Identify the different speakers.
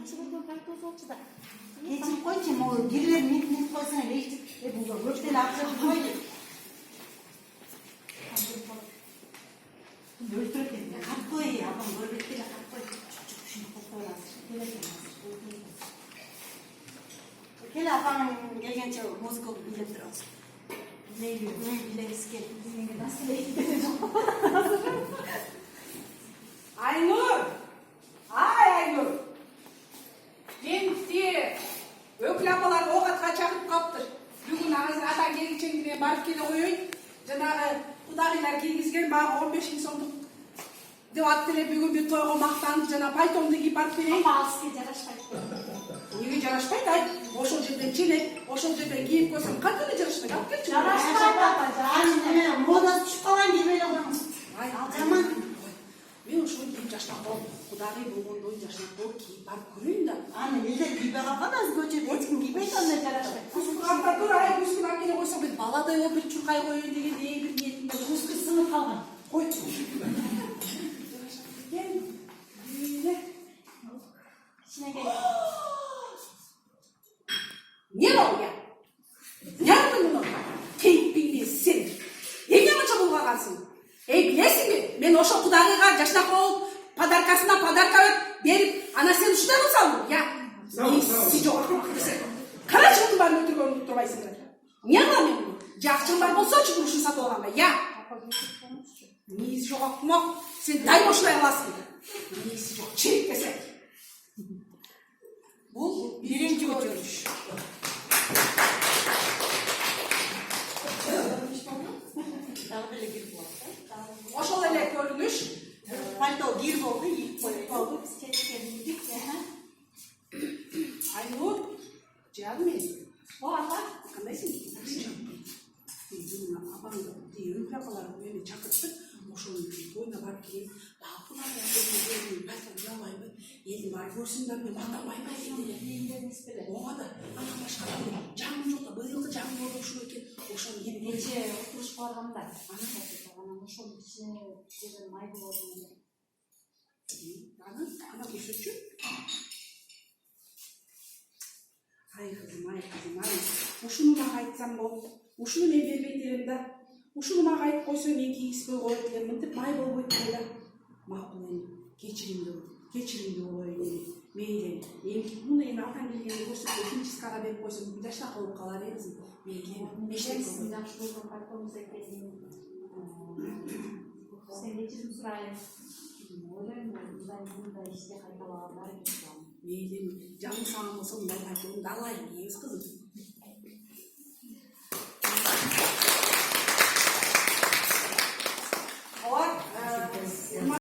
Speaker 1: кечирилген пальто болчу да.
Speaker 2: Кечирип койчу, могу кирилер мит койсоң эле эч көп деле акча койду. Өлтүрөт экен. Каткой, апам көрбөт деле каткой. Ушуну коктой аласыз. Келе апаң келгенче музыка билеп турабыз. Билебиз кел. Бизге насыл эйтти.
Speaker 3: Айнур! Айнур! Кенти өкүл апалар оогатка чакырып калыптыр. Бүгүн азыр ата келинчегине барып келе коеюн. Жанагы кудагыйлар кийгизген баягы 15 сомдук деп атты эле бүгүн бир тойго мактанып жана пальтомду кийип барып берейин.
Speaker 1: Апа сизге жарашпайт.
Speaker 3: Неге жарашпайт? Ай, ошол жерден челек, ошол жерден кийип койсоң кантип эле жарашпайт? Алып келчи.
Speaker 1: Жарашпайт апа,
Speaker 2: Аны модасы түшүп калган кийип эле коюңуз.
Speaker 3: Ай,
Speaker 2: Ал жаман.
Speaker 3: Мен ошону кийип жашнап калдым. Кудагый болгондой жашнап калып кийип барып көрөйүн да.
Speaker 2: Аны элдер кийбей калган, азыр көчөдө эч ким кийбейт, андай жарашпайт.
Speaker 3: Кускуганда тур, ай, кускуна келе койсоң бир баладай болуп бир чуркай коеюн деген бир ниетим бар.
Speaker 2: Кускус сынып калган.
Speaker 3: Кой. Кел. Бийле.
Speaker 1: кичинекей.
Speaker 3: Не бол я? Nerede bunu? Keyfini sen. Неге мынча булгагансың? Билесиңби? Мен ошо кудагыйга жашнап болуп, подаркасына подарка берип, ана сен ушундай болсоң, я. Си жок. Карачы мунун баарын өлтүргөнү угуп турбайсыңбы? Эмне кылам мен муну? Жакчың бар болсочу ушуну сатып алганга, я. Низ жок акмак, сен дайым ушундай кыласың. Низ жок, чирик кесек. Бул биринчи көчөрүш. Ошол эле көрүнүш.
Speaker 2: Пальто бир болду, ийип коюп
Speaker 1: Болду, биз чечке билдик.
Speaker 3: Айнур, жаным мен.
Speaker 1: О, апа.
Speaker 3: Кандайсың? Бүгүн апаңды өкүл апалар мени чакыртып, ошол тойуна барып келейин. Бакулар пальто алайбы, элдин баары көрсүндөр, мен мактанбайбы дейт. Ооба да, анан башка жаңы жок да, быйылкы жаңы болду ушул экен. Ошону кийип
Speaker 1: Кече отурушуп барганда, анан ошонун ичине жерден май болду.
Speaker 3: ана көрсөтчү. Ай кызым, ай. Ушуну мага айтсам болот. Ушуну мен бербейт элем да. Ушуну мага айтып койсоң мен кийгизбей коет элем. Мынтип май болбойт да. Макул эми. Кечиримди болоюн эми. Мейли. Эми муну эми атаң келгенде көрсөтүп химчисткага берип койсоң жашта калып калар элесиң. Мейли.
Speaker 1: Сиздин жакшы болгон пальтоңуз экен. Сен кечирим сурайын. Ойлойм, мындай иште кайталагандар экен.
Speaker 3: Мейли. Жаның сагын болсо мындай пальтоңду алайын дейбиз кызым.